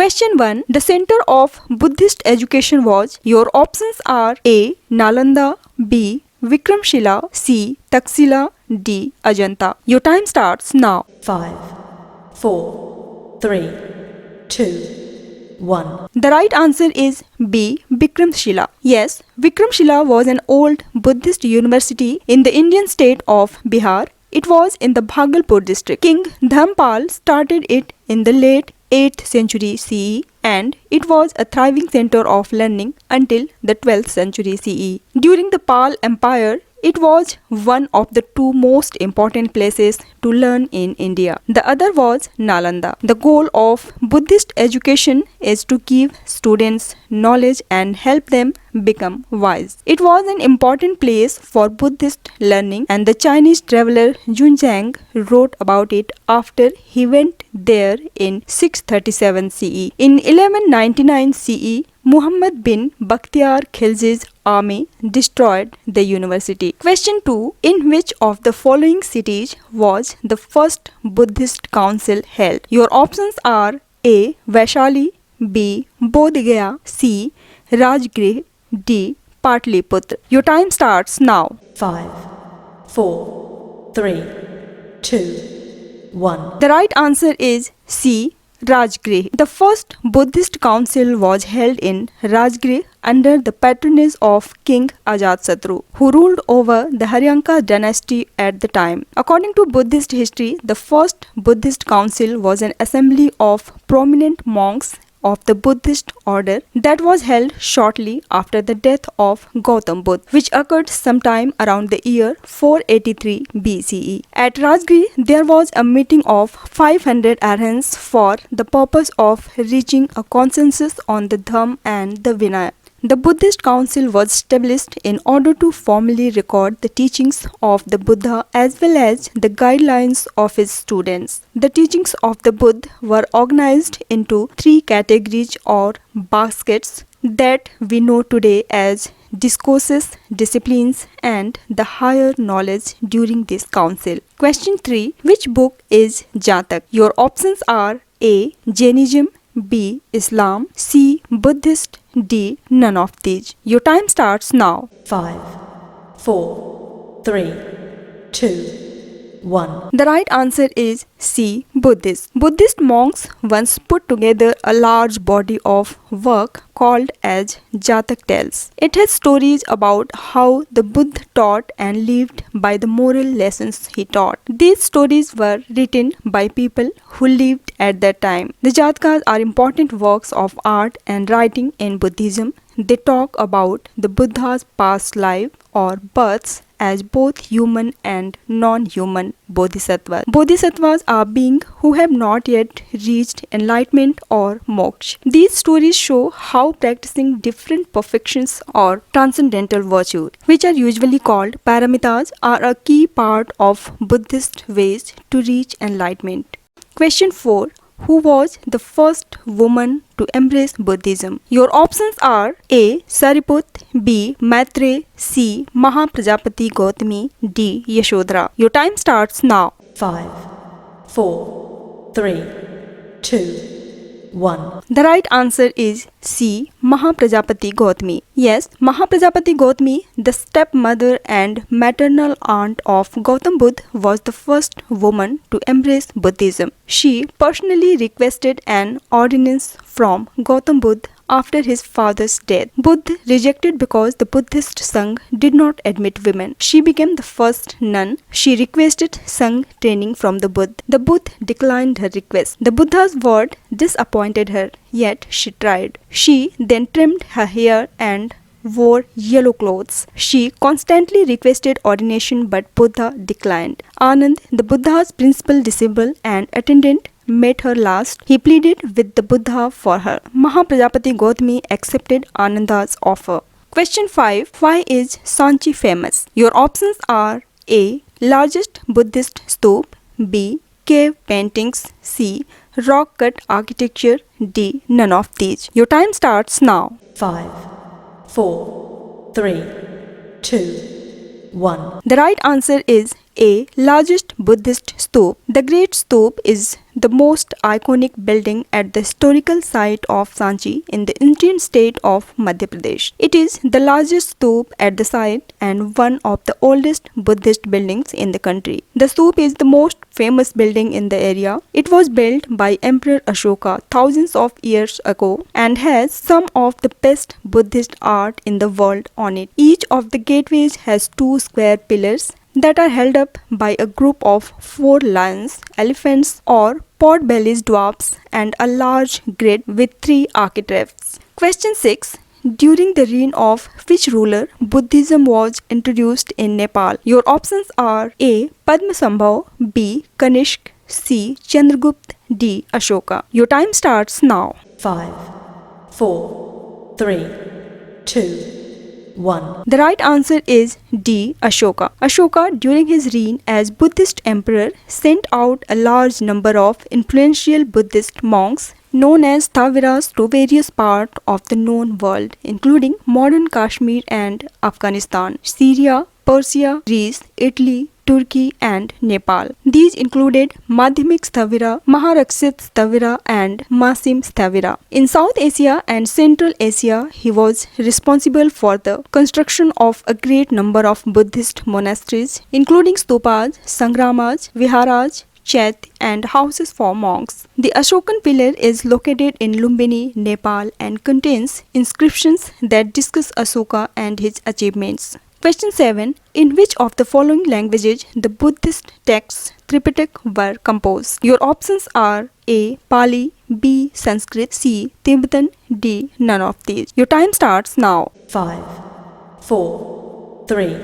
Question 1. The center of Buddhist education was. Your options are A. Nalanda, B. Vikramshila, C. Taxila, D. Ajanta. Your time starts now. 5, 4, 3, 2, 1. The right answer is B. Vikramshila. Yes, Vikramshila was an old Buddhist university in the Indian state of Bihar. It was in the Bhagalpur district. King Dharmpal started it in the late 8th century CE, and it was a thriving center of learning until the 12th century CE. During the Pal Empire, it was one of the two most important places to learn in India. The other was Nalanda. The goal of Buddhist education is to give students knowledge and help them become wise. It was an important place for Buddhist learning, and the Chinese traveler Junzhang wrote about it after he went there in 637 CE. In 1199 CE, Muhammad bin Bakhtiar Khilji's army destroyed the university. Question 2. In which of the following cities was the first Buddhist council held? Your options are A. Vaishali, B. Bodh Gaya, C. Rajgrih, D. Patliputra. Your time starts now. 5, 4, 3, 2, 1. The right answer is C. Rajgrih. The first Buddhist council was held in Rajgrih under the patronage of King Ajatasattu, who ruled over the Haryanka dynasty at the time. According to Buddhist history, the first Buddhist council was an assembly of prominent monks of the Buddhist order that was held shortly after the death of Gautam Buddha, which occurred sometime around the year 483 BCE. At Rajgrih, there was a meeting of 500 arhants for the purpose of reaching a consensus on the Dhamma and the Vinaya. The Buddhist Council was established in order to formally record the teachings of the Buddha as well as the guidelines of his students. The teachings of the Buddha were organized into three categories or baskets that we know today as discourses, disciplines, and the higher knowledge during this council. Question 3. Which book is Jatak? Your options are A. Jainism, B. Islam, C. Buddhist, D. None of these. Your time starts now. 5, 4, 3, 2, 1. The right answer is C. Buddhist. Buddhist monks once put together a large body of work called as Jatak Tales. It has stories about how the Buddha taught and lived by the moral lessons he taught. These stories were written by people who lived at that time. The Jatakas are important works of art and writing in Buddhism. They talk about the Buddha's past life or births as both human and non-human bodhisattvas. Bodhisattvas are beings who have not yet reached enlightenment or moksha. These stories show how practicing different perfections or transcendental virtues, which are usually called paramitas, are a key part of Buddhist ways to reach enlightenment. Question 4. Who was the first woman to embrace Buddhism? Your options are A. Sariput, B. Maitre, C. Mahaprajapati Gautami, D. Yashodhara. Your time starts now. 5, 4, 3, 2, 1. The right answer is C. Mahaprajapati Gautami. Yes, Mahaprajapati Gautami, the stepmother and maternal aunt of Gautam Buddha, was the first woman to embrace Buddhism. She personally requested an ordinance from Gautam Buddha after his father's death. Buddha rejected because the Buddhist Sangh did not admit women. She became the first nun. She requested Sangh training from the Buddha. The Buddha declined her request. The Buddha's word disappointed her, yet she tried. She then trimmed her hair and wore yellow clothes. She constantly requested ordination, but Buddha declined. Anand, the Buddha's principal disciple and attendant, met her last. He pleaded with the Buddha for her. Mahaprajapati Gautami accepted Ananda's offer. Question 5. Why is Sanchi famous? Your options are A. Largest Buddhist stupa, B. Cave paintings, C. Rock cut architecture, D. None of these. Your time starts now. 5, 4, 3, 2, 1. The right answer is A. Largest Buddhist stupa. The Great Stupa is the most iconic building at the historical site of Sanchi in the Indian state of Madhya Pradesh. It is the largest stupa at the site and one of the oldest Buddhist buildings in the country. The stupa is the most famous building in the area. It was built by Emperor Ashoka thousands of years ago and has some of the best Buddhist art in the world on it. Each of the gateways has two square pillars that are held up by a group of 4 lions, elephants or pot-bellied dwarfs and a large grid with 3 architraves. Question 6. During the reign of which ruler Buddhism was introduced in Nepal? Your options are A. Padmasambhav, B. Kanishk, C. Chandragupta, D. Ashoka. Your time starts now. 5, 4, 3, 2, 1. The right answer is D. Ashoka. Ashoka, during his reign as Buddhist emperor, sent out a large number of influential Buddhist monks known as Thaviras to various parts of the known world, including modern Kashmir and Afghanistan, Syria, Persia, Greece, Italy, Turkey and Nepal. These included Madhyamik Thavira, Maharakshit Thavira and Masim Thavira. In South Asia and Central Asia, he was responsible for the construction of a great number of Buddhist monasteries, including stupas, sangramas, viharas, chet and houses for monks. The Ashokan pillar is located in Lumbini, Nepal and contains inscriptions that discuss Ashoka and his achievements. Question 7. In which of the following languages the Buddhist texts Tripitaka were composed? Your options are A. Pali, B. Sanskrit, C. Tibetan, D. None of these. Your time starts now. 5, 4, 3,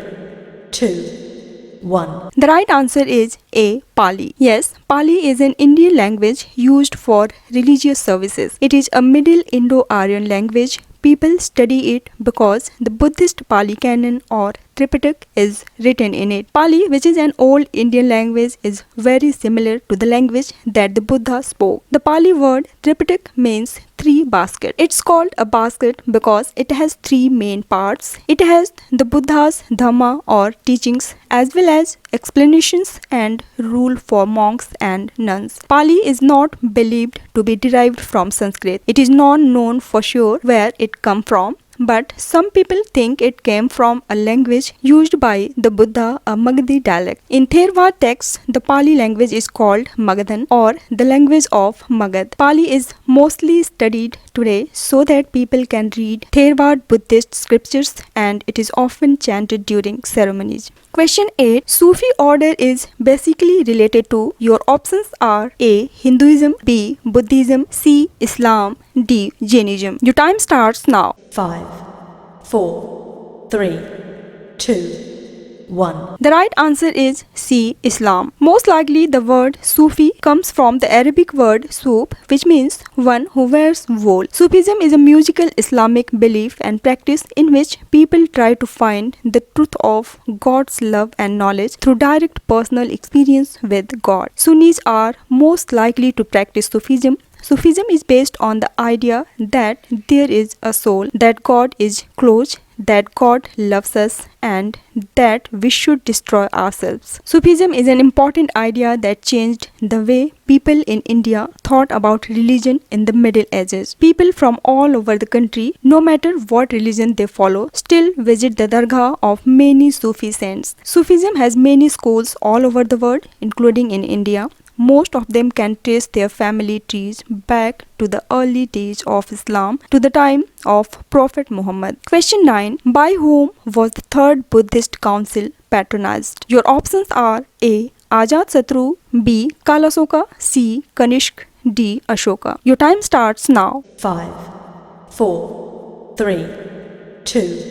2, 1. The right answer is A. Pali. Yes, Pali is an Indian language used for religious services. It is a Middle Indo-Aryan language. People study it because the Buddhist Pali Canon or Tripitaka is written in it. Pali, which is an old Indian language, is very similar to the language that the Buddha spoke. The Pali word Tripitaka means 3 basket. It's called a basket because it has 3 main parts. It has the Buddha's Dhamma or teachings as well as explanations and rule for monks and nuns. Pali is not believed to be derived from Sanskrit. It is not known for sure where it come from, but some people think it came from a language used by the Buddha, a Magadhi dialect. In Theravada texts, the Pali language is called Magadhan or the language of Magad. Pali is mostly studied today so that people can read Theravada Buddhist scriptures and it is often chanted during ceremonies. Question 8. Sufi order is basically related to. Your options are A. Hinduism, B. Buddhism, C. Islam, D. Jainism. Your time starts now. 5, 4, 3, 2, 1. The right answer is C. Islam. Most likely the word Sufi comes from the Arabic word Suf, which means one who wears wool. Sufism is a musical Islamic belief and practice in which people try to find the truth of God's love and knowledge through direct personal experience with God. Sunnis are most likely to practice Sufism. Sufism is based on the idea that there is a soul, that God is close, that God loves us, and that we should destroy ourselves. Sufism is an important idea that changed the way people in India thought about religion in the Middle Ages. People from all over the country, no matter what religion they follow, still visit the dargah of many Sufi saints. Sufism has many schools all over the world, including in India. Most of them can trace their family trees back to the early days of Islam, to the time of Prophet Muhammad. Question 9. By whom was the Third Buddhist Council patronized? Your options are A. Ajatasattu, B. Kalasoka, C. Kanishk, D. Ashoka. Your time starts now. 5, 4, 3, 2,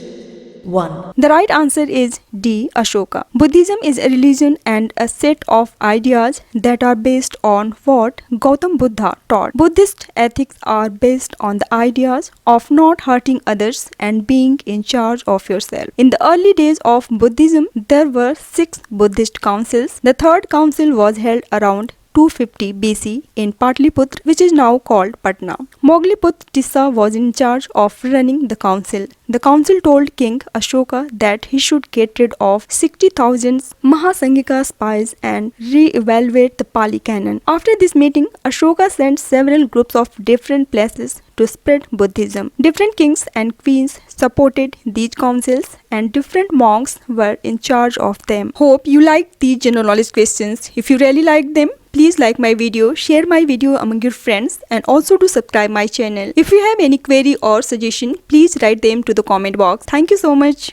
1. The right answer is D. Ashoka. Buddhism is a religion and a set of ideas that are based on what Gautam Buddha taught. Buddhist ethics are based on the ideas of not hurting others and being in charge of yourself. In the early days of Buddhism, there were 6 Buddhist councils. The third council was held around 250 BC in Patliputra, which is now called Patna. Mogliput Tissa was in charge of running the council. The council told King Ashoka that he should get rid of 60,000 Mahasangika spies and re-evaluate the Pali canon. After this meeting, Ashoka sent several groups of different places to spread Buddhism. Different kings and queens supported these councils and different monks were in charge of them. Hope you liked these general knowledge questions. If you really liked them, please like my video, share my video among your friends and also to subscribe my channel. If you have any query or suggestion, please write them to the comment box. Thank you so much.